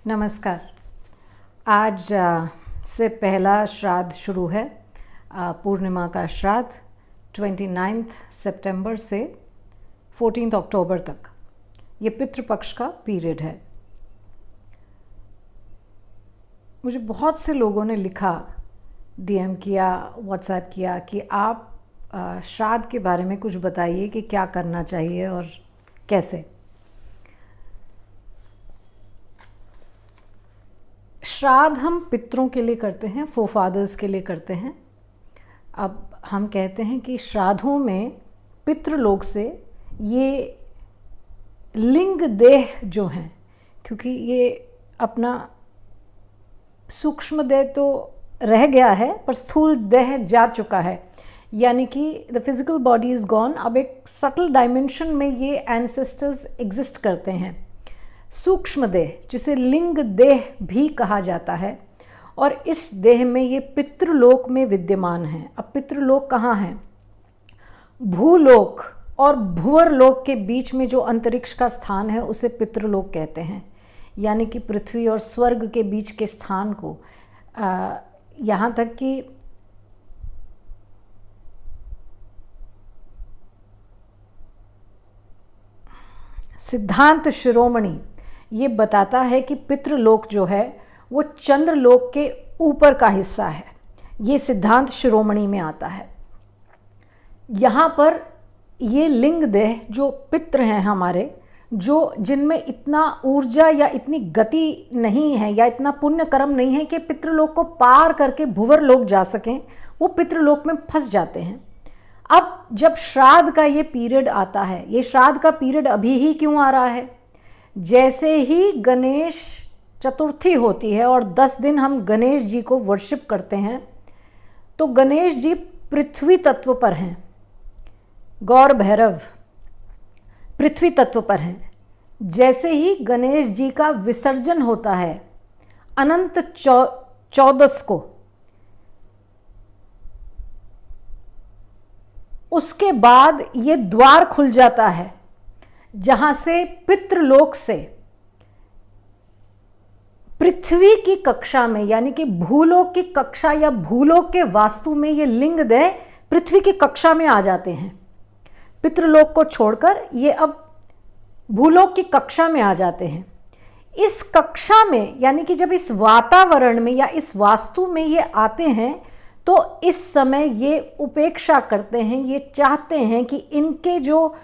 नमस्कार। आज से पहला श्राद्ध शुरू है, पूर्णिमा का श्राद्ध 29 सितंबर से 14 अक्टूबर तक। ये पितृपक्ष का पीरियड है। मुझे बहुत से लोगों ने लिखा, डीएम किया, व्हाट्सएप किया कि आप श्राद्ध के बारे में कुछ बताइए कि क्या करना चाहिए और कैसे। श्राद्ध हम पितरों के लिए करते हैं, फोरफादर्स के लिए करते हैं। अब हम कहते हैं कि श्राद्धों में पितृलोक से ये लिंग देह जो हैं, क्योंकि ये अपना सूक्ष्म देह तो रह गया है पर स्थूल देह जा चुका है, यानी कि the physical body is gone. अब एक सटल डायमेंशन में ये एंसेस्टर्स एग्जिस्ट करते हैं। सूक्ष्म देह, जिसे लिंग देह भी कहा जाता है, और इस देह में ये पितृलोक में विद्यमान हैं। अब पितृलोक कहाँ हैं? भूलोक और भुवरलोक के बीच में जो अंतरिक्ष का स्थान है उसे पितृलोक कहते हैं, यानी कि पृथ्वी और स्वर्ग के बीच के स्थान को। यहाँ तक कि सिद्धांत शिरोमणि ये बताता है कि पितृलोक जो है वो चंद्रलोक के ऊपर का हिस्सा है। ये सिद्धांत शिरोमणि में आता है। यहाँ पर ये लिंग देह जो पितृ हैं हमारे, जो जिनमें इतना ऊर्जा या इतनी गति नहीं है या इतना पुण्य कर्म नहीं है कि पितृलोक को पार करके भुवरलोक जा सकें, वो पितृलोक में फंस जाते हैं। अब जब श्राद्ध का ये पीरियड आता है, ये श्राद्ध का पीरियड अभी ही क्यों आ रहा है? जैसे ही गणेश चतुर्थी होती है और 10 दिन हम गणेश जी को वर्शिप करते हैं, तो गणेश जी पृथ्वी तत्व पर हैं। गौर भैरव पृथ्वी तत्व पर हैं। जैसे ही गणेश जी का विसर्जन होता है अनंत चौदस को, उसके बाद ये द्वार खुल जाता है जहां से पितृलोक से पृथ्वी की कक्षा में, यानी कि भूलोक की कक्षा या भूलोक के वास्तु में, ये लिंग देह पृथ्वी की कक्षा में आ जाते हैं। पितृलोक को छोड़कर ये अब भूलोक की कक्षा में आ जाते हैं। इस कक्षा में, यानी कि जब इस वातावरण में या इस वास्तु में ये आते हैं, तो इस समय ये उपेक्षा करते हैं। ये चाहते हैं कि इनके जो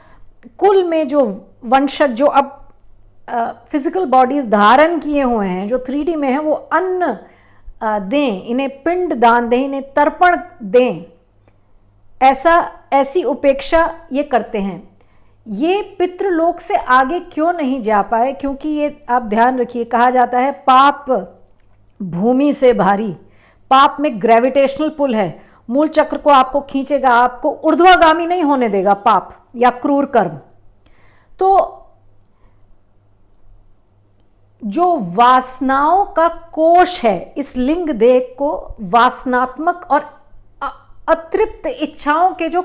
कुल में जो वंशज जो अब फिजिकल बॉडीज धारण किए हुए हैं, जो 3D में हैं, वो अन्न दें, इन्हें पिंड दान दें, इन्हें तर्पण दें, ऐसी उपेक्षा ये करते हैं। ये पितृलोक से आगे क्यों नहीं जा पाए? क्योंकि ये आप ध्यान रखिए, कहा जाता है पाप भूमि से भारी। पाप में ग्रेविटेशनल पुल है, मूल चक्र को आपको खींचेगा, आपको ऊर्ध्वगामी नहीं होने देगा पाप या क्रूर कर्म। तो जो वासनाओं का कोश है, इस लिंग देह को वासनात्मक और अतृप्त इच्छाओं के जो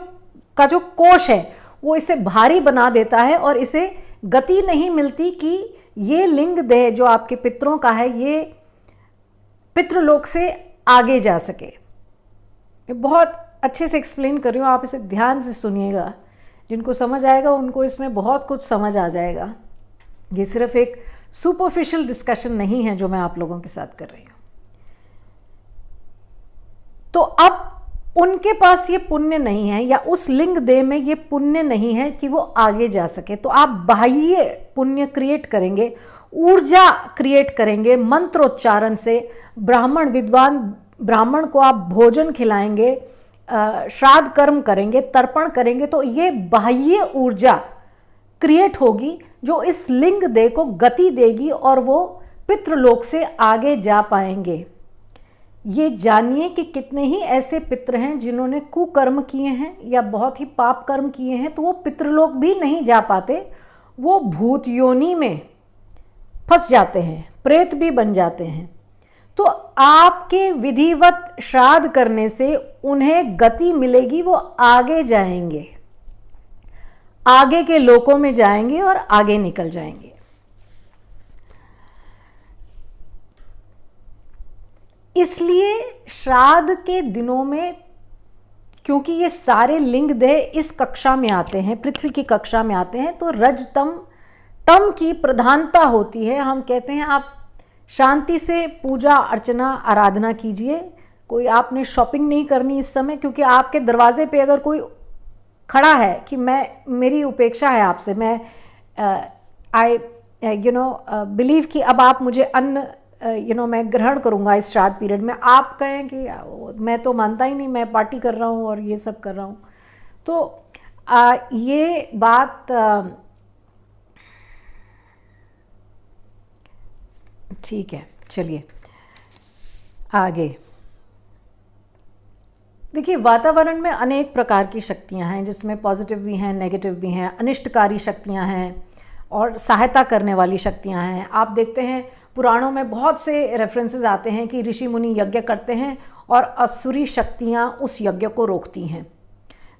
कोश है, वो इसे भारी बना देता है और इसे गति नहीं मिलती कि ये लिंग देह जो आपके पितरों का है, ये पितृलोक से आगे जा सके। मैं बहुत अच्छे से एक्सप्लेन कर रही हूँ, आप इसे ध्यान से सुनिएगा। जिनको समझ आएगा उनको इसमें बहुत कुछ समझ आ जाएगा। ये सिर्फ एक सुपरफिशियल डिस्कशन नहीं है जो मैं आप लोगों के साथ कर रही हूँ। तो अब उनके पास ये पुण्य नहीं है, या उस लिंग देह में ये पुण्य नहीं है कि वो आगे जा सके। तो आप बाह्य पुण्य क्रिएट करेंगे, ऊर्जा क्रिएट करेंगे मंत्रोच्चारण से। ब्राह्मण, विद्वान ब्राह्मण को आप भोजन खिलाएंगे, श्राद्ध कर्म करेंगे, तर्पण करेंगे, तो ये बाह्य ऊर्जा क्रिएट होगी जो इस लिंग देह को गति देगी और वो पितृलोक से आगे जा पाएंगे। ये जानिए कि कितने ही ऐसे पितृ हैं जिन्होंने कुकर्म किए हैं या बहुत ही पाप कर्म किए हैं, तो वो पितृलोक भी नहीं जा पाते, वो भूत योनि में फंस जाते हैं, प्रेत भी बन जाते हैं। तो आपके विधिवत श्राद्ध करने से उन्हें गति मिलेगी, वो आगे जाएंगे, आगे के लोकों में जाएंगे और आगे निकल जाएंगे। इसलिए श्राद्ध के दिनों में, क्योंकि ये सारे लिंग देह इस कक्षा में आते हैं, पृथ्वी की कक्षा में आते हैं, तो रज तम की प्रधानता होती है। हम कहते हैं आप शांति से पूजा अर्चना आराधना कीजिए, कोई आपने शॉपिंग नहीं करनी इस समय, क्योंकि आपके दरवाजे पे अगर कोई खड़ा है कि मेरी उपेक्षा है आपसे, मैं आई बिलीव कि अब आप मुझे अन्न मैं ग्रहण करूँगा इस श्राद्ध पीरियड में, आप कहें कि मैं तो मानता ही नहीं, मैं पार्टी कर रहा हूँ और ये सब कर रहा हूँ, तो ये बात ठीक है। चलिए आगे देखिए, वातावरण में अनेक प्रकार की शक्तियां हैं, जिसमें पॉजिटिव भी हैं, नेगेटिव भी हैं, अनिष्टकारी शक्तियां हैं और सहायता करने वाली शक्तियां हैं। आप देखते हैं पुराणों में बहुत से रेफरेंसेस आते हैं कि ऋषि मुनि यज्ञ करते हैं और असुरी शक्तियां उस यज्ञ को रोकती हैं।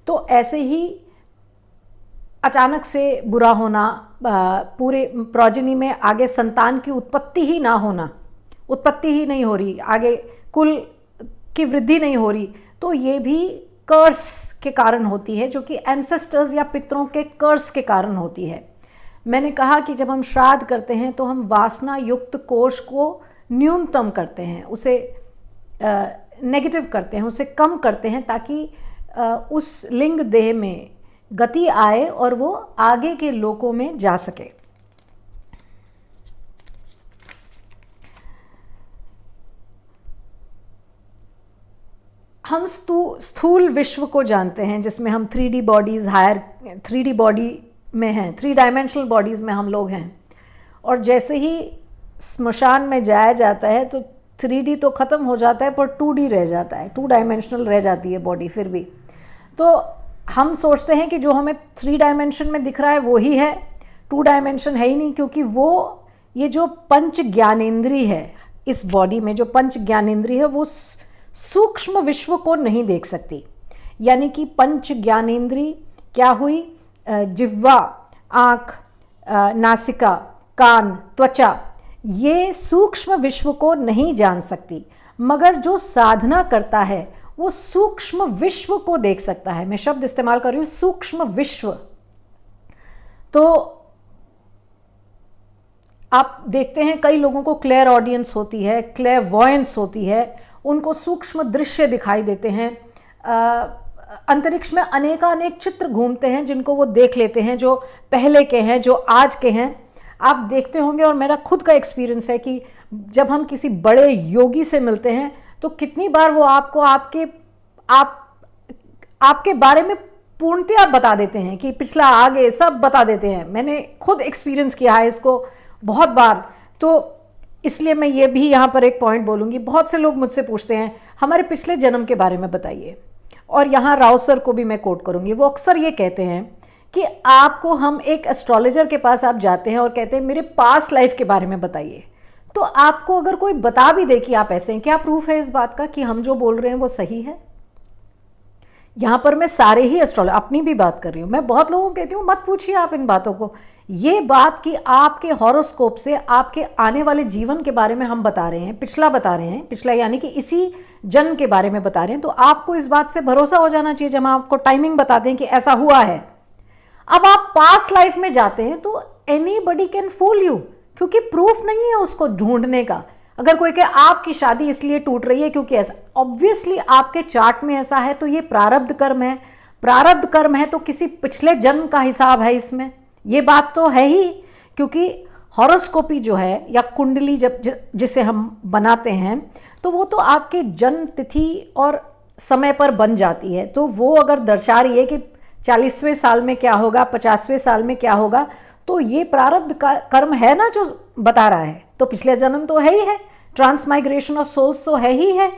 तो ऐसे ही अचानक से बुरा होना, पूरे प्रोजेनी में आगे संतान की उत्पत्ति ही ना होना, उत्पत्ति ही नहीं हो रही, आगे कुल की वृद्धि नहीं हो रही, तो ये भी कर्स के कारण होती है, जो कि एंसेस्टर्स या पितरों के कर्स के कारण होती है। मैंने कहा कि जब हम श्राद्ध करते हैं तो हम वासना युक्त कोष को न्यूनतम करते हैं, उसे नेगेटिव करते हैं, उसे कम करते हैं, ताकि उस लिंग देह में गति आए और वो आगे के लोकों में जा सके। हम स्थूल विश्व को जानते हैं, जिसमें हम 3D bodies, higher 3D body में हैं, 3 डायमेंशनल बॉडीज़ में हम लोग हैं, और जैसे ही स्मशान में जाया जाता है तो 3D तो ख़त्म हो जाता है, पर 2D रह जाता है, 2 डायमेंशनल रह जाती है बॉडी फिर भी। तो हम सोचते हैं कि जो हमें 3 डायमेंशन में दिख रहा है वो ही है, 2 डायमेंशन है ही नहीं, क्योंकि वो ये जो पंच ज्ञानेंद्री है, इस बॉडी में जो पंच ज्ञानेंद्री है वो सूक्ष्म विश्व को नहीं देख सकती। यानी कि पंच ज्ञानेंद्री क्या हुई? जिह्वा, आँख, नासिका, कान, त्वचा, ये सूक्ष्म विश्व को नहीं जान सकती, मगर जो साधना करता है वो सूक्ष्म विश्व को देख सकता है। मैं शब्द इस्तेमाल कर रही हूँ, सूक्ष्म विश्व। तो आप देखते हैं कई लोगों को क्लेयर ऑडियंस होती है, क्लेयरवॉयंस होती है, उनको सूक्ष्म दृश्य दिखाई देते हैं, अंतरिक्ष में अनेकानेक चित्र घूमते हैं जिनको वो देख लेते हैं, जो पहले के हैं, जो आज के हैं। आप देखते होंगे, और मेरा खुद का एक्सपीरियंस है कि जब हम किसी बड़े योगी से मिलते हैं तो कितनी बार वो आपको आपके बारे में पूर्णतया बता देते हैं कि पिछला आगे सब बता देते हैं। मैंने खुद एक्सपीरियंस किया है इसको बहुत बार। तो इसलिए मैं ये भी यहाँ पर एक पॉइंट बोलूँगी, बहुत से लोग मुझसे पूछते हैं हमारे पिछले जन्म के बारे में बताइए, और यहाँ राव सर को भी मैं कोट करूँगी। वो अक्सर ये कहते हैं कि आपको, हम एक एस्ट्रोलॉजर के पास आप जाते हैं और कहते हैं मेरे पास्ट लाइफ के बारे में बताइए, तो आपको अगर कोई बता भी दे कि आप ऐसे हैं, क्या प्रूफ है इस बात का कि हम जो बोल रहे हैं वो सही है? यहाँ पर मैं सारे ही एस्ट्रोलॉजर, अपनी भी बात कर रही हूँ, मैं बहुत लोगों को कहती हूँ मत पूछिए आप इन बातों को। ये बात कि आपके हॉरोस्कोप से आपके आने वाले जीवन के बारे में हम बता रहे हैं, पिछला बता रहे हैं, पिछला यानी कि इसी जन्म के बारे में बता रहे हैं, तो आपको इस बात से भरोसा हो जाना चाहिए जब हम आपको टाइमिंग बताते हैं कि ऐसा हुआ है। अब आप पास्ट लाइफ में जाते हैं तो एनीबडी कैन फूल यू, क्योंकि प्रूफ नहीं है उसको ढूंढने का। अगर कोई कहे आपकी शादी इसलिए टूट रही है क्योंकि ऐसा, ऑब्वियसली आपके चार्ट में ऐसा है तो ये प्रारब्ध कर्म है, प्रारब्ध कर्म है तो किसी पिछले जन्म का हिसाब है इसमें, ये बात तो है ही। क्योंकि हॉरोस्कोपी जो है या कुंडली जब जिसे हम बनाते हैं तो वो तो आपके जन्म तिथि और समय पर बन जाती है। तो वो अगर दर्शा रही है कि 40वें साल में क्या होगा, 50वें साल में क्या होगा, तो ये प्रारब्ध का कर्म है ना जो बता रहा है। तो पिछले जन्म तो है ही है, ट्रांसमाइग्रेशन ऑफ सोल्स तो है ही है।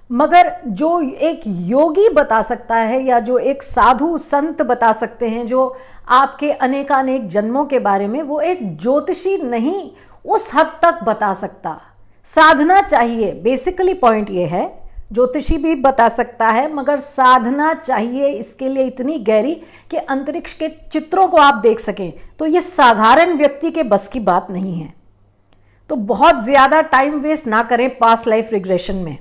मगर जो एक योगी बता सकता है या जो एक साधु संत बता सकते हैं जो आपके अनेकानेक जन्मों के बारे में, वो एक ज्योतिषी नहीं उस हद तक बता सकता। साधना चाहिए, बेसिकली पॉइंट ये है। ज्योतिषी भी बता सकता है मगर साधना चाहिए इसके लिए इतनी गहरी कि अंतरिक्ष के चित्रों को आप देख सकें। तो ये साधारण व्यक्ति के बस की बात नहीं है। तो बहुत ज़्यादा टाइम वेस्ट ना करें पास्ट लाइफ रिग्रेशन में।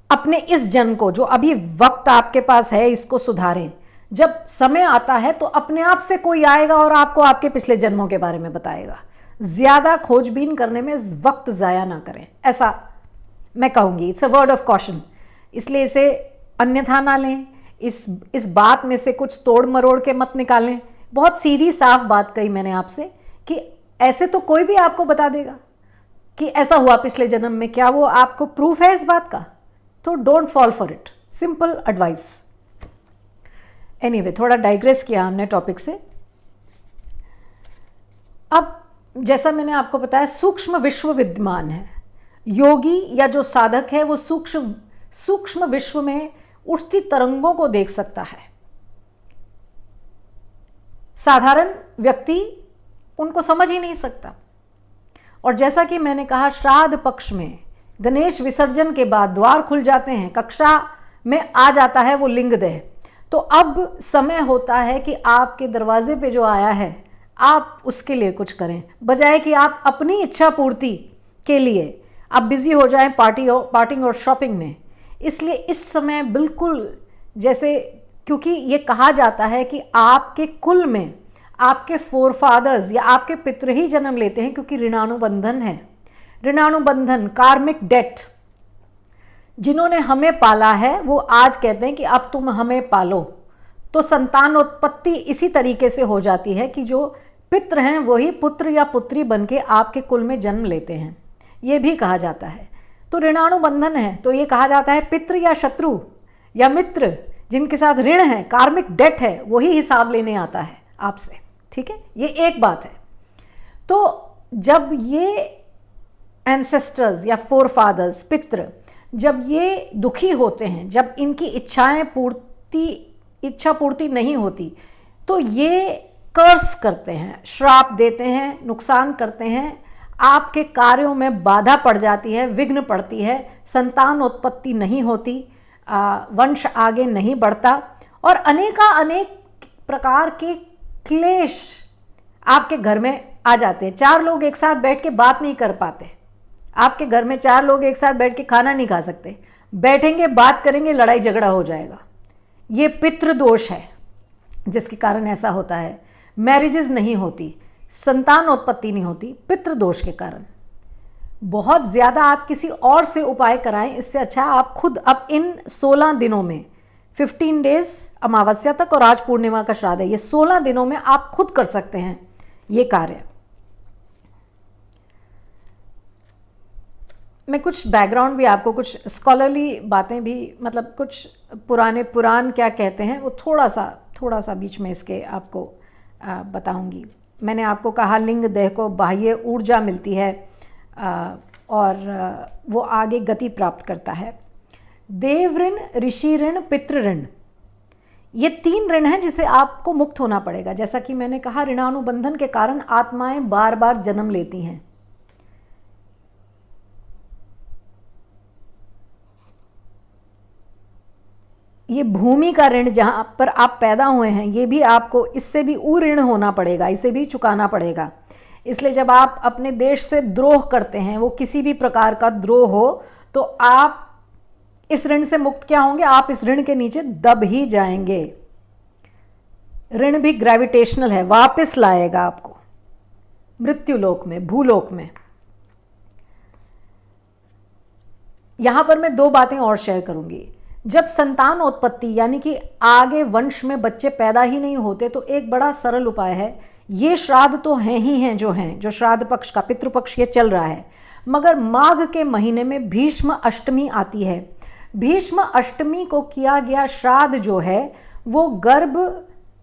अपने इस जन्म को, जो अभी वक्त आपके पास है, इसको सुधारें। जब समय आता है तो अपने आप से कोई आएगा और आपको आपके पिछले जन्मों के बारे में बताएगा। ज़्यादा खोजबीन करने में वक्त ज़ाया ना करें, ऐसा मैं कहूँगी। It's a word of caution, इसलिए इसे अन्यथा ना लें। इस बात में से कुछ तोड़ मरोड़ के मत निकालें। बहुत सीधी साफ बात कही मैंने आपसे कि ऐसे तो कोई भी आपको बता देगा कि ऐसा हुआ पिछले जन्म में, क्या वो आपको प्रूफ है इस बात का? तो don't fall for it, simple advice. Anyway, थोड़ा डाइग्रेस किया हमने टॉपिक से। अब जैसा मैंने आपको बताया, सूक्ष्म विश्व विद्यमान है। योगी या जो साधक है वो सूक्ष्म विश्व में उठती तरंगों को देख सकता है। साधारण व्यक्ति उनको समझ ही नहीं सकता। और जैसा कि मैंने कहा, श्राद्ध पक्ष में गणेश विसर्जन के बाद द्वार खुल जाते हैं, कक्षा में आ जाता है वो लिंगदेह। तो अब समय होता है कि आपके दरवाजे पे जो आया है, आप उसके लिए कुछ करें, बजाय कि आप अपनी इच्छा पूर्ति के लिए आप बिजी हो जाएं पार्टिंग और शॉपिंग में। इसलिए इस समय बिल्कुल जैसे, क्योंकि ये कहा जाता है कि आपके कुल में आपके फोरफादर्स या आपके पितृ ही जन्म लेते हैं, क्योंकि ऋणानुबंधन है। ऋणानुबंधन, कार्मिक डेट, जिन्होंने हमें पाला है वो आज कहते हैं कि अब तुम हमें पालो। तो संतानोत्पत्ति इसी तरीके से हो जाती है कि जो पितृ हैं वही पुत्र या पुत्री बनके आपके कुल में जन्म लेते हैं, ये भी कहा जाता है। तो ऋणानुबंधन है, तो ये कहा जाता है पितृ या शत्रु या मित्र जिनके साथ ऋण है, कार्मिक डेट है, वही हिसाब लेने आता है आपसे। ठीक है, ये एक बात है। तो जब ये एंसेस्टर्स या फोरफादर्स, पितृ, जब ये दुखी होते हैं, जब इनकी इच्छा पूर्ति नहीं होती, तो ये कर्स करते हैं, श्राप देते हैं, नुकसान करते हैं, आपके कार्यों में बाधा पड़ जाती है, विघ्न पड़ती है, संतान उत्पत्ति नहीं होती, वंश आगे नहीं बढ़ता, और अनेक प्रकार के क्लेश आपके घर में आ जाते हैं। 4 लोग एक साथ बैठ के बात नहीं कर पाते। आपके घर में 4 लोग एक साथ बैठ के खाना नहीं खा सकते। बैठेंगे, बात करेंगे, लड़ाई झगड़ा हो जाएगा। ये पितृदोष है जिसके कारण ऐसा होता है। मैरिजेस नहीं होती, संतान उत्पत्ति नहीं होती, पितृदोष के कारण। बहुत ज़्यादा आप किसी और से उपाय कराएं, इससे अच्छा आप खुद अब इन 16 दिनों में, 15 डेज अमावस्या तक और आज पूर्णिमा का श्राद्ध है, ये 16 दिनों में आप खुद कर सकते हैं ये कार्य। मैं कुछ बैकग्राउंड भी आपको, कुछ स्कॉलरली बातें भी, मतलब कुछ पुराण क्या कहते हैं वो थोड़ा सा बीच में इसके आपको बताऊंगी। मैंने आपको कहा लिंग देह को बाह्य ऊर्जा मिलती है और वो आगे गति प्राप्त करता है। देव ऋण, ऋषि ऋण, पितृ ऋण, ये 3 ऋण हैं जिसे आपको मुक्त होना पड़ेगा। जैसा कि मैंने कहा, ऋणानुबंधन के कारण आत्माएं बार बार जन्म लेती हैं। ये भूमि का ऋण जहाँ पर आप पैदा हुए हैं, ये भी आपको, इससे भी ऋण होना पड़ेगा, इसे भी चुकाना पड़ेगा। इसलिए जब आप अपने देश से द्रोह करते हैं, वो किसी भी प्रकार का द्रोह हो, तो आप इस ऋण से मुक्त क्या होंगे? आप इस ऋण के नीचे दब ही जाएंगे। ऋण भी ग्रेविटेशनल है, वापस लाएगा आपको मृत्युलोक में, भूलोक में। यहां पर मैं 2 बातें और शेयर करूंगी। जब संतान उत्पत्ति यानी कि आगे वंश में बच्चे पैदा ही नहीं होते, तो एक बड़ा सरल उपाय है। ये श्राद्ध तो हैं ही हैं, जो श्राद्ध पक्ष का, पितृपक्ष ये चल रहा है, मगर माघ के महीने में भीष्म अष्टमी आती है। भीष्म अष्टमी को किया गया श्राद्ध जो है वो गर्भ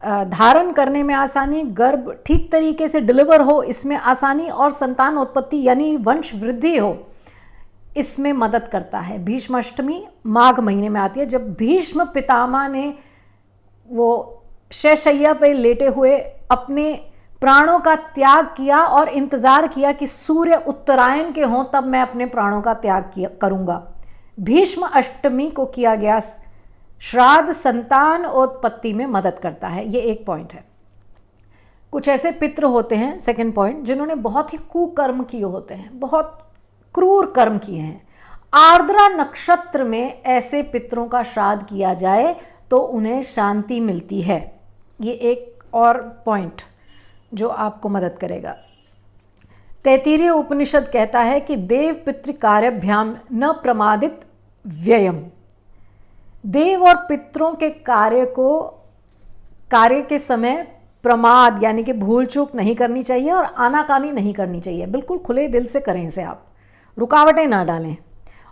धारण करने में आसानी, गर्भ ठीक तरीके से डिलीवर हो इसमें आसानी, और संतान उत्पत्ति यानी वंश वृद्धि हो इसमें मदद करता है। भीष्म अष्टमी माघ महीने में आती है, जब भीष्म पितामह ने वो शैशैया पे लेटे हुए अपने प्राणों का त्याग किया और इंतजार किया कि सूर्य उत्तरायण के हों तब मैं अपने प्राणों का त्याग करूंगा। भीष्म अष्टमी को किया गया श्राद्ध संतान उत्पत्ति में मदद करता है। ये एक पॉइंट है। कुछ ऐसे पितृ होते हैं, सेकंड पॉइंट, जिन्होंने बहुत ही कुकर्म किए होते हैं, बहुत क्रूर कर्म किए हैं। आर्द्रा नक्षत्र में ऐसे पितरों का श्राद्ध किया जाए तो उन्हें शांति मिलती है। ये एक और पॉइंट जो आपको मदद करेगा। तैत्तिरीय उपनिषद कहता है कि देव पितृ कार्यभ्याम न प्रमादित व्ययम। देव और पितरों के कार्य के समय प्रमाद यानी कि भूल चूक नहीं करनी चाहिए और आनाकानी नहीं करनी चाहिए। बिल्कुल खुले दिल से करें इसे, आप रुकावटें ना डालें।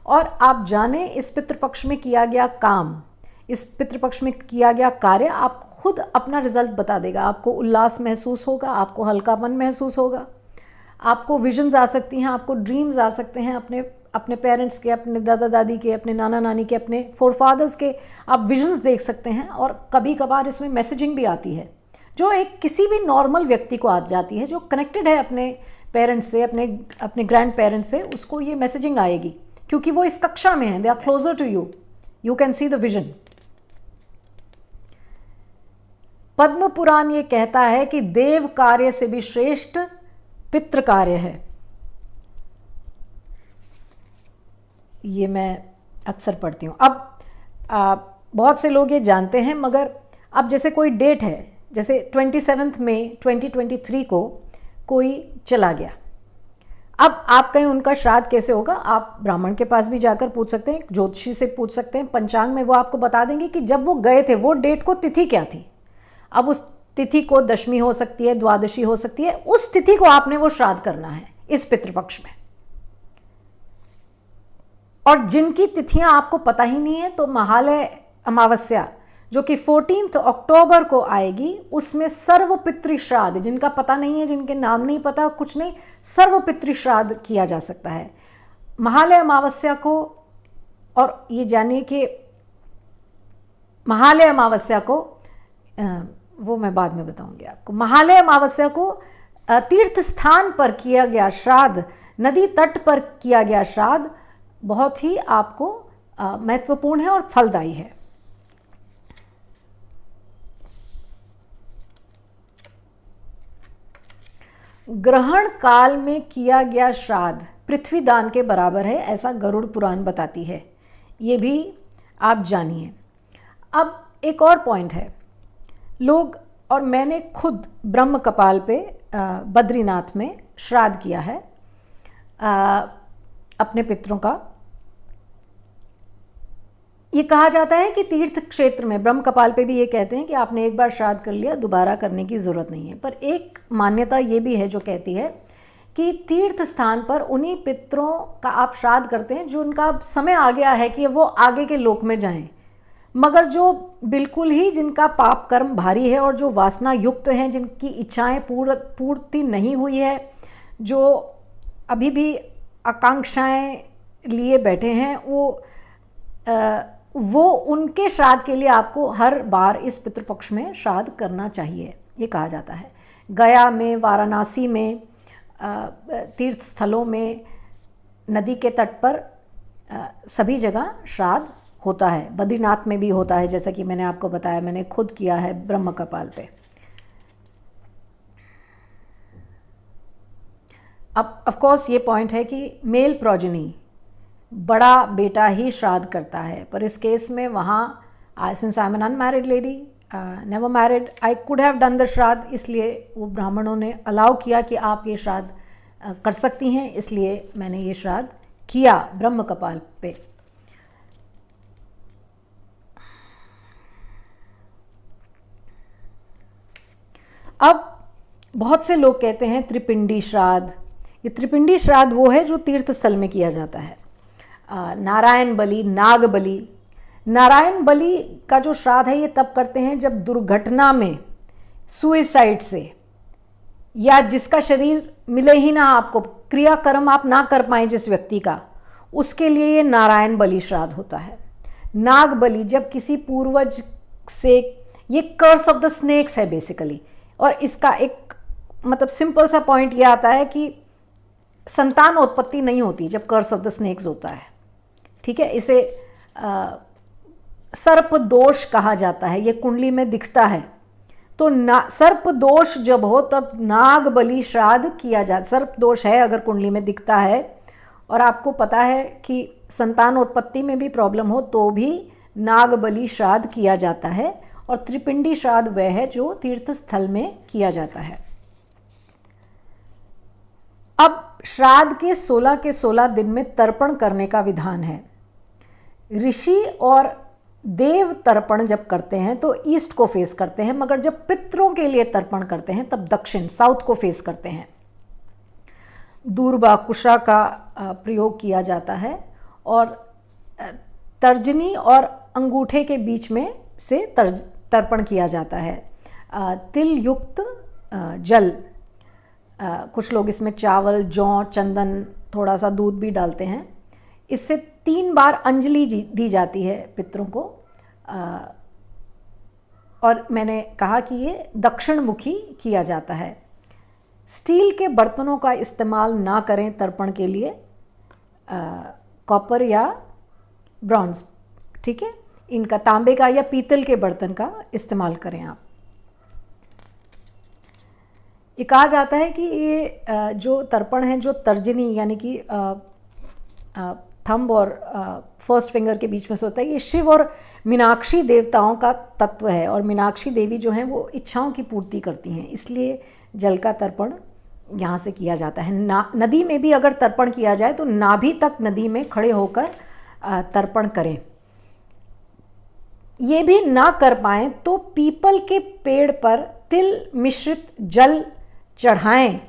और आप जानें इस पितृपक्ष में किया गया काम, इस पितृपक्ष में किया गया कार्य आपको खुद अपना रिजल्ट बता देगा। आपको उल्लास महसूस होगा, आपको हल्कापन महसूस होगा, आपको विजन्स आ सकती हैं, आपको ड्रीम्स आ सकते हैं अपने पेरेंट्स के, अपने दादा दादी के, अपने नाना नानी के, अपने फोरफादर्स के आप विजन्स देख सकते हैं। और कभी कभार इसमें मैसेजिंग भी आती है जो एक किसी भी नॉर्मल व्यक्ति को आ जाती है, जो कनेक्टेड है अपने पेरेंट्स से, अपने ग्रैंड पेरेंट्स से, उसको ये मैसेजिंग आएगी क्योंकि वो इस कक्षा में हैं, they are closer to you, you can see the vision. Padma Purana ये कहता है कि देव कार्य से भी श्रेष्ठ पितृ कार्य है। ये मैं अक्सर पढ़ती हूँ। अब बहुत से लोग ये जानते हैं, मगर अब जैसे कोई डेट है, जैसे 27 मई 2023 को कोई चला गया, अब आप कहें उनका श्राद्ध कैसे होगा। आप ब्राह्मण के पास भी जाकर पूछ सकते हैं, ज्योतिषी से पूछ सकते हैं, पंचांग में वो आपको बता देंगे कि जब वो गए थे वो डेट को तिथि क्या थी। अब उस तिथि को दशमी हो सकती है, द्वादशी हो सकती है, उस तिथि को आपने वो श्राद्ध करना है इस पितृपक्ष में। और जिनकी तिथियां आपको पता ही नहीं है, तो महालय अमावस्या जो कि 14 अक्टूबर को आएगी, उसमें सर्व पितृ श्राद्ध, जिनका पता नहीं है, जिनके नाम नहीं पता, कुछ नहीं, सर्व पितृ श्राद्ध किया जा सकता है महालय अमावस्या को। और ये जानिए कि महालय अमावस्या को वो मैं बाद में बताऊंगी आपको। महालय अमावस्या को तीर्थ स्थान पर किया गया श्राद्ध, नदी तट पर किया गया श्राद्ध बहुत ही आपको महत्वपूर्ण है और फलदायी है। ग्रहण काल में किया गया श्राद्ध पृथ्वी दान के बराबर है, ऐसा गरुड़ पुराण बताती है। ये भी आप जानिए। अब एक और पॉइंट है, लोग, और मैंने खुद ब्रह्म कपाल पे बद्रीनाथ में श्राद्ध किया है अपने पितरों का। ये कहा जाता है कि तीर्थ क्षेत्र में, ब्रह्म कपाल पे भी ये कहते हैं कि आपने एक बार श्राद्ध कर लिया, दोबारा करने की ज़रूरत नहीं है। पर एक मान्यता ये भी है जो कहती है कि तीर्थ स्थान पर उन्हीं पितरों का आप श्राद्ध करते हैं जो उनका समय आ गया है कि वो आगे के लोक में जाएं। मगर जो बिल्कुल ही जिनका पाप कर्म भारी है और जो वासना युक्त हैं, जिनकी इच्छाएं पूर्ति नहीं हुई है, जो अभी भी आकांक्षाएं लिए बैठे हैं, वो उनके श्राद्ध के लिए आपको हर बार इस पितृपक्ष में श्राद्ध करना चाहिए, ये कहा जाता है। गया में, वाराणसी में, तीर्थ स्थलों में, नदी के तट पर सभी जगह श्राद्ध होता है। बद्रीनाथ में भी होता है, जैसा कि मैंने आपको बताया, मैंने खुद किया है ब्रह्म कपाल पे। अब ऑफ कोर्स ये पॉइंट है कि मेल प्रोजेनी, बड़ा बेटा ही श्राद्ध करता है, पर इस केस में वहाँ since I am an unmarried lady, never married, I could have done the shraddha, इसलिए वो ब्राह्मणों ने अलाउ किया कि आप ये श्राद्ध कर सकती हैं, इसलिए मैंने ये श्राद्ध किया ब्रह्म कपाल पे। अब बहुत से लोग कहते हैं त्रिपिंडी श्राद्ध। ये त्रिपिंडी श्राद्ध वो है जो तीर्थ स्थल में किया जाता है। नारायण बलि, नाग बलि। नारायण बलि का जो श्राद्ध है ये तब करते हैं जब दुर्घटना में, सुइसाइड से, या जिसका शरीर मिले ही ना आपको, क्रियाकर्म आप ना कर पाएँ जिस व्यक्ति का, उसके लिए ये नारायण बलि श्राद्ध होता है। नाग बलि जब किसी पूर्वज से, ये कर्स ऑफ द स्नेक्स है बेसिकली, और इसका एक मतलब सिंपल सा पॉइंट ये आता है कि संतान उत्पत्ति नहीं होती जब कर्स ऑफ द स्नेक्स होता है, ठीक है। इसे सर्प दोष कहा जाता है, ये कुंडली में दिखता है। तो सर्प दोष जब हो तब नाग बलि श्राद्ध किया जाता। सर्प दोष है अगर कुंडली में दिखता है और आपको पता है कि संतान उत्पत्ति में भी प्रॉब्लम हो तो भी नाग बलि श्राद्ध किया जाता है। और त्रिपिंडी श्राद्ध वह है जो तीर्थ स्थल में किया जाता है। अब श्राद्ध के 16 दिन में तर्पण करने का विधान है। ऋषि और देव तर्पण जब करते हैं तो ईस्ट को फेस करते हैं, मगर जब पितरों के लिए तर्पण करते हैं तब दक्षिण साउथ को फेस करते हैं। दूर्वा कुशा का प्रयोग किया जाता है और तर्जनी और अंगूठे के बीच में से तर्पण किया जाता है। तिल युक्त जल, कुछ लोग इसमें चावल, जौ, चंदन, थोड़ा सा दूध भी डालते हैं। इससे 3 बार अंजलि दी जाती है पितरों को। और मैंने कहा कि ये दक्षिण मुखी किया जाता है। स्टील के बर्तनों का इस्तेमाल ना करें तर्पण के लिए, कॉपर या ब्रॉन्ज, ठीक है, इनका तांबे का या पीतल के बर्तन का इस्तेमाल करें आप। ये कहा जाता है कि ये जो तर्पण है, जो तर्जनी यानी कि थंब और फर्स्ट फिंगर के बीच में से होता है, ये शिव और मीनाक्षी देवताओं का तत्व है। और मीनाक्षी देवी जो हैं वो इच्छाओं की पूर्ति करती हैं, इसलिए जल का तर्पण यहाँ से किया जाता है। नदी में भी अगर तर्पण किया जाए तो नाभि तक नदी में खड़े होकर तर्पण करें। ये भी ना कर पाएँ तो पीपल के पेड़ पर तिल मिश्रित जल चढ़ाएं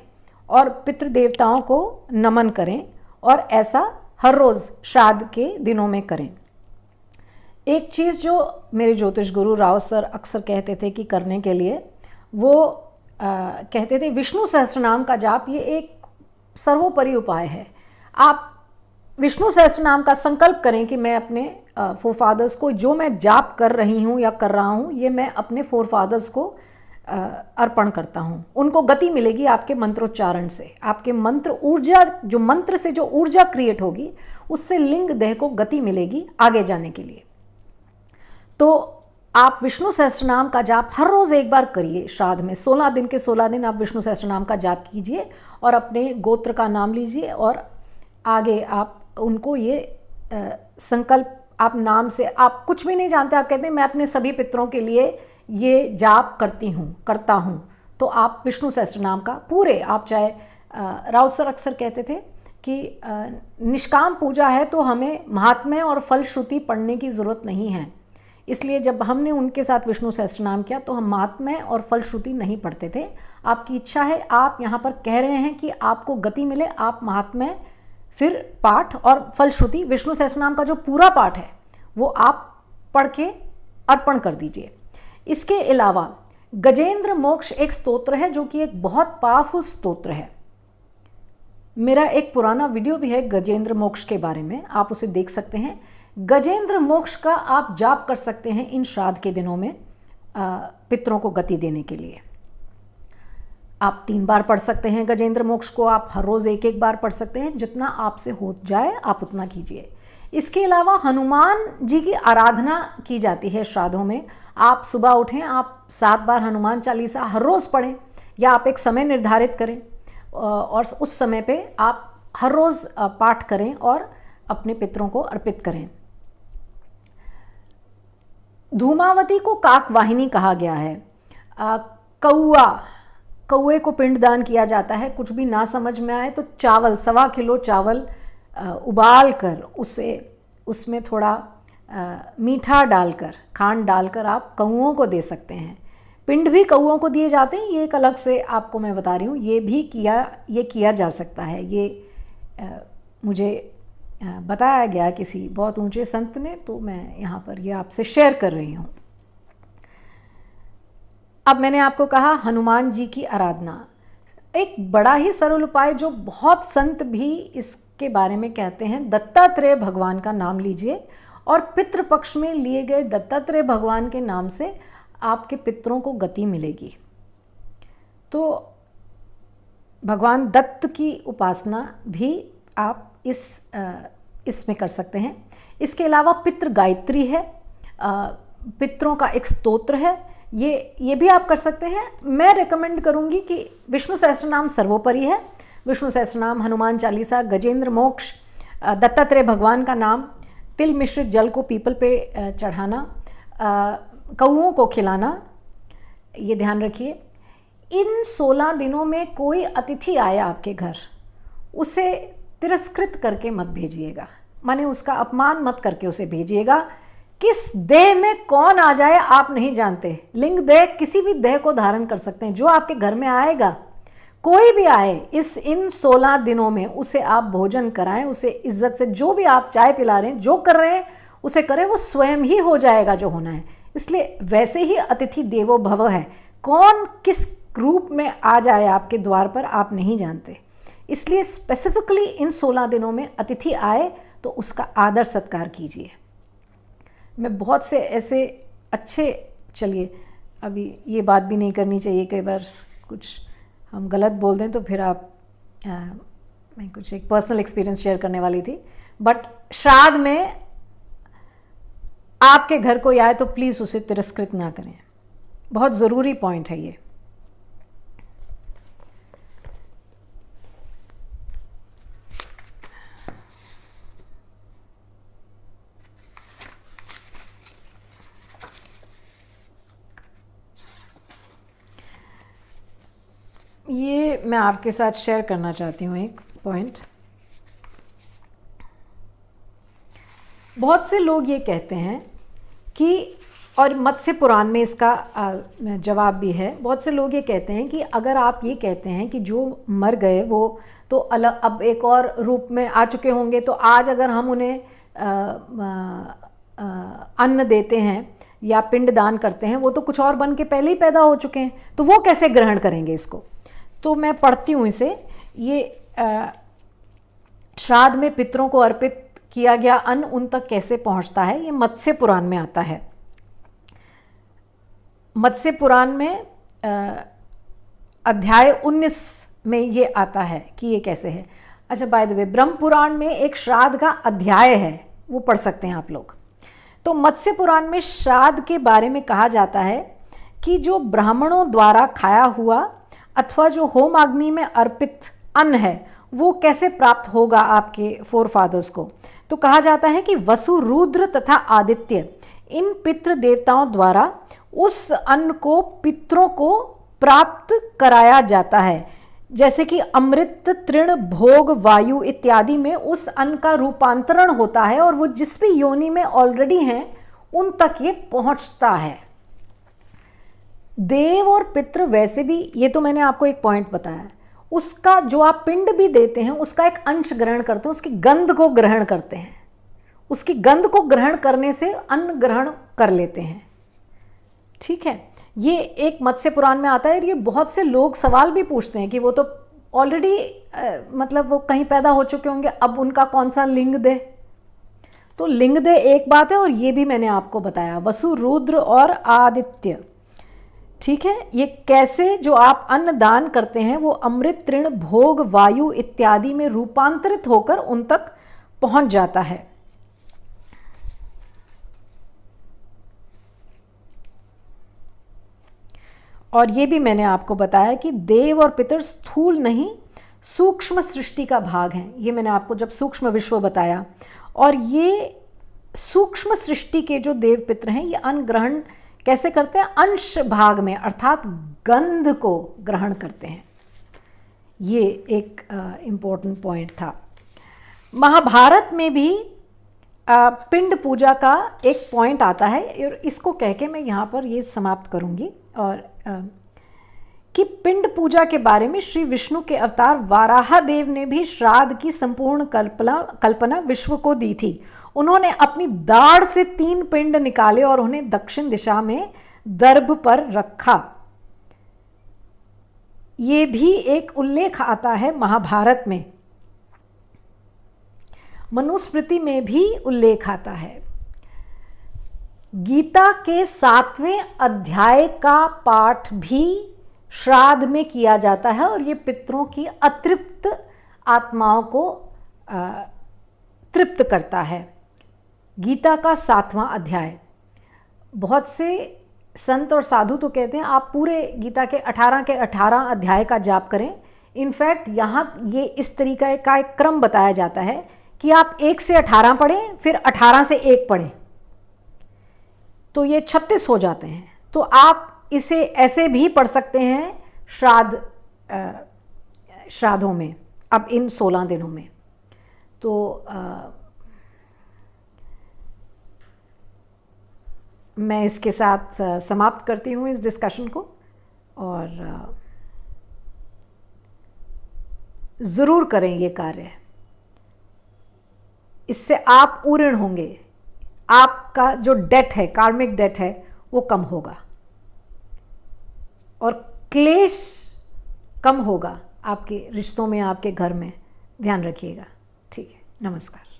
और पितृदेवताओं को नमन करें, और ऐसा हर रोज़ श्राद्ध के दिनों में करें। एक चीज़ जो मेरे ज्योतिष गुरु राव सर अक्सर कहते थे कि करने के लिए, वो कहते थे विष्णु सहस्त्रनाम का जाप ये एक सर्वोपरि उपाय है। आप विष्णु सहस्त्रनाम का संकल्प करें कि मैं अपने फोरफादर्स को, जो मैं जाप कर रही हूँ या कर रहा हूँ, ये मैं अपने फोरफादर्स को अर्पण करता हूँ। उनको गति मिलेगी आपके मंत्रोच्चारण से। आपके मंत्र ऊर्जा, जो मंत्र से जो ऊर्जा क्रिएट होगी उससे लिंग देह को गति मिलेगी आगे जाने के लिए। तो आप विष्णु सहस्त्रनाम का जाप हर रोज़ एक बार करिए। श्राद्ध में 16 दिन के 16 दिन आप विष्णु सहस्त्रनाम का जाप कीजिए और अपने गोत्र का नाम लीजिए, और आगे आप उनको ये संकल्प, आप नाम से, आप कुछ भी नहीं जानते, आप कहते हैं मैं अपने सभी पितरों के लिए ये जाप करता हूँ, तो आप विष्णु सहस्त्रनाम का पूरे, आप चाहे राव सर अक्सर कहते थे कि निष्काम पूजा है तो हमें महात्म्य और फलश्रुति पढ़ने की ज़रूरत नहीं है। इसलिए जब हमने उनके साथ विष्णु सहस्त्रनाम किया तो हम महात्म्य और फलश्रुति नहीं पढ़ते थे। आपकी इच्छा है, आप यहाँ पर कह रहे हैं कि आपको गति मिले, आप महात्म्य, फिर पाठ और फलश्रुति, विष्णु सहस्त्रनाम का जो पूरा पाठ है वो आप पढ़ के अर्पण कर दीजिए। इसके अलावा गजेंद्र मोक्ष एक स्तोत्र है जो कि एक बहुत पावरफुल स्तोत्र है। मेरा एक पुराना वीडियो भी है गजेंद्र मोक्ष के बारे में, आप उसे देख सकते हैं। गजेंद्र मोक्ष का आप जाप कर सकते हैं इन श्राद्ध के दिनों में पितरों को गति देने के लिए। आप 3 बार पढ़ सकते हैं गजेंद्र मोक्ष को, आप हर रोज़ एक बार पढ़ सकते हैं, जितना आपसे हो जाए आप उतना कीजिए। इसके अलावा हनुमान जी की आराधना की जाती है श्राद्धों में। आप सुबह उठें, आप 7 बार हनुमान चालीसा हर रोज़ पढ़ें, या आप एक समय निर्धारित करें और उस समय पे आप हर रोज़ पाठ करें और अपने पितरों को अर्पित करें। धूमावती को काकवाहिनी कहा गया है। कौए को पिंडदान किया जाता है। कुछ भी ना समझ में आए तो चावल, 1.25 किलो चावल उबाल कर उसमें थोड़ा मीठा डालकर, खांड डालकर आप कौओं को दे सकते हैं। पिंड भी कौओं को दिए जाते हैं, ये एक अलग से आपको मैं बता रही हूँ, ये किया जा सकता है। ये मुझे बताया गया किसी बहुत ऊंचे संत ने, तो मैं यहाँ पर ये आपसे शेयर कर रही हूँ। अब मैंने आपको कहा हनुमान जी की आराधना, एक बड़ा ही सरल उपाय जो बहुत संत भी इसके बारे में कहते हैं। दत्तात्रेय भगवान का नाम लीजिए और पितृपक्ष में लिए गए दत्तात्रेय भगवान के नाम से आपके पितरों को गति मिलेगी। तो भगवान दत्त की उपासना भी आप इसमें कर सकते हैं। इसके अलावा पितृ गायत्री है, पितरों का एक स्तोत्र है ये भी आप कर सकते हैं। मैं रेकमेंड करूंगी कि विष्णु सहस्त्रनाम सर्वोपरि है। विष्णु सहस्त्रनाम, हनुमान चालीसा, गजेंद्र मोक्ष, दत्तात्रेय भगवान का नाम, तिल मिश्रित जल को पीपल पे चढ़ाना, कौओं को खिलाना, ये ध्यान रखिए। इन 16 दिनों में कोई अतिथि आए आपके घर, उसे तिरस्कृत करके मत भेजिएगा, माने उसका अपमान मत करके उसे भेजिएगा। किस देह में कौन आ जाए आप नहीं जानते। लिंग देह किसी भी देह को धारण कर सकते हैं। जो आपके घर में आएगा, कोई भी आए, इन 16 दिनों में उसे आप भोजन कराएं, उसे इज्जत से, जो भी आप चाय पिला रहे हैं, जो कर रहे हैं उसे करें, वो स्वयं ही हो जाएगा जो होना है। इसलिए वैसे ही अतिथि देवो भव है। कौन किस रूप में आ जाए आपके द्वार पर आप नहीं जानते। इसलिए स्पेसिफिकली इन 16 दिनों में अतिथि आए तो उसका आदर सत्कार कीजिए। मैं बहुत से ऐसे अच्छे, चलिए अभी ये बात भी नहीं करनी चाहिए, कई बार कुछ हम गलत बोल दें तो फिर आप मैं कुछ एक पर्सनल एक्सपीरियंस शेयर करने वाली थी, बट श्राद्ध में आपके घर कोई आए तो प्लीज़ उसे तिरस्कृत ना करें। बहुत ज़रूरी पॉइंट है ये। ये मैं आपके साथ शेयर करना चाहती हूँ एक पॉइंट। बहुत से लोग ये कहते हैं कि, और मत्स्य पुराण में इसका जवाब भी है, बहुत से लोग ये कहते हैं कि अगर आप ये कहते हैं कि जो मर गए वो तो अलग अब एक और रूप में आ चुके होंगे, तो आज अगर हम उन्हें अन्न देते हैं या पिंड दान करते हैं, वो तो कुछ और बन के पहले ही पैदा हो चुके हैं, तो वो कैसे ग्रहण करेंगे इसको। तो मैं पढ़ती हूँ इसे। ये श्राद्ध में पितरों को अर्पित किया गया अन्न उन तक कैसे पहुँचता है, ये मत्स्य पुराण में आता है। मत्स्य पुराण में अध्याय 19 में ये आता है कि ये कैसे है। अच्छा, बाय द वे, ब्रह्म पुराण में एक श्राद्ध का अध्याय है, वो पढ़ सकते हैं आप लोग। तो मत्स्य पुराण में श्राद्ध के बारे में कहा जाता है कि जो ब्राह्मणों द्वारा खाया हुआ अथवा जो होम अग्नि में अर्पित अन्न है वो कैसे प्राप्त होगा आपके फोरफादर्स को। तो कहा जाता है कि वसु, रुद्र तथा आदित्य, इन पितृ देवताओं द्वारा उस अन्न को पितरों को प्राप्त कराया जाता है। जैसे कि अमृत, तृण, भोग, वायु इत्यादि में उस अन्न का रूपांतरण होता है और वो जिस भी योनि में ऑलरेडी हैं उन तक ये पहुंचता है। देव और पितृ वैसे भी, ये तो मैंने आपको एक पॉइंट बताया, उसका जो आप पिंड भी देते हैं उसका एक अंश ग्रहण करते हैं, उसकी गंध को ग्रहण करते हैं। उसकी गंध को ग्रहण करने से अन्न ग्रहण कर लेते हैं। ठीक है, ये एक मत्स्य पुराण में आता है। और ये बहुत से लोग सवाल भी पूछते हैं कि वो तो ऑलरेडी मतलब वो कहीं पैदा हो चुके होंगे, अब उनका कौन सा लिंग दे। तो लिंग दे एक बात है, और ये भी मैंने आपको बताया, वसु, रुद्र और आदित्य। ठीक है, ये कैसे जो आप अन्न दान करते हैं वो अमृत, तृण, भोग, वायु इत्यादि में रूपांतरित होकर उन तक पहुंच जाता है। और ये भी मैंने आपको बताया कि देव और पितर स्थूल नहीं सूक्ष्म सृष्टि का भाग हैं। ये मैंने आपको जब सूक्ष्म विश्व बताया, और ये सूक्ष्म सृष्टि के जो देव पितर हैं ये अन्न ग्रहण कैसे करते हैं, अंश भाग में, अर्थात गंध को ग्रहण करते हैं। ये एक इम्पोर्टेंट पॉइंट था। महाभारत में भी पिंड पूजा का एक पॉइंट आता है, और इसको कह के मैं यहाँ पर ये समाप्त करूँगी। और कि पिंड पूजा के बारे में श्री विष्णु के अवतार वाराह देव ने भी श्राद्ध की संपूर्ण कल्पना विश्व को दी थी। उन्होंने अपनी दाढ़ से 3 पिंड निकाले और उन्हें दक्षिण दिशा में दर्भ पर रखा। ये भी एक उल्लेख आता है महाभारत में। मनुस्मृति में भी उल्लेख आता है। गीता के 7वें अध्याय का पाठ भी श्राद्ध में किया जाता है, और ये पितरों की अतृप्त आत्माओं को तृप्त करता है। गीता का 7वां अध्याय। बहुत से संत और साधु तो कहते हैं आप पूरे गीता के 18 के 18 अध्याय का जाप करें। इनफैक्ट यहाँ ये इस तरीका का एक क्रम बताया जाता है कि आप 1 से 18 पढ़ें, फिर 18 से 1 पढ़ें, तो ये 36 हो जाते हैं। तो आप इसे ऐसे भी पढ़ सकते हैं श्राद्धों में, अब इन 16 दिनों में। तो मैं इसके साथ समाप्त करती हूँ इस डिस्कशन को, और ज़रूर करें ये कार्य। इससे आप पूर्ण होंगे, आपका जो डेट है, कार्मिक डेट है, वो कम होगा और क्लेश कम होगा आपके रिश्तों में, आपके घर में। ध्यान रखिएगा। ठीक है, नमस्कार।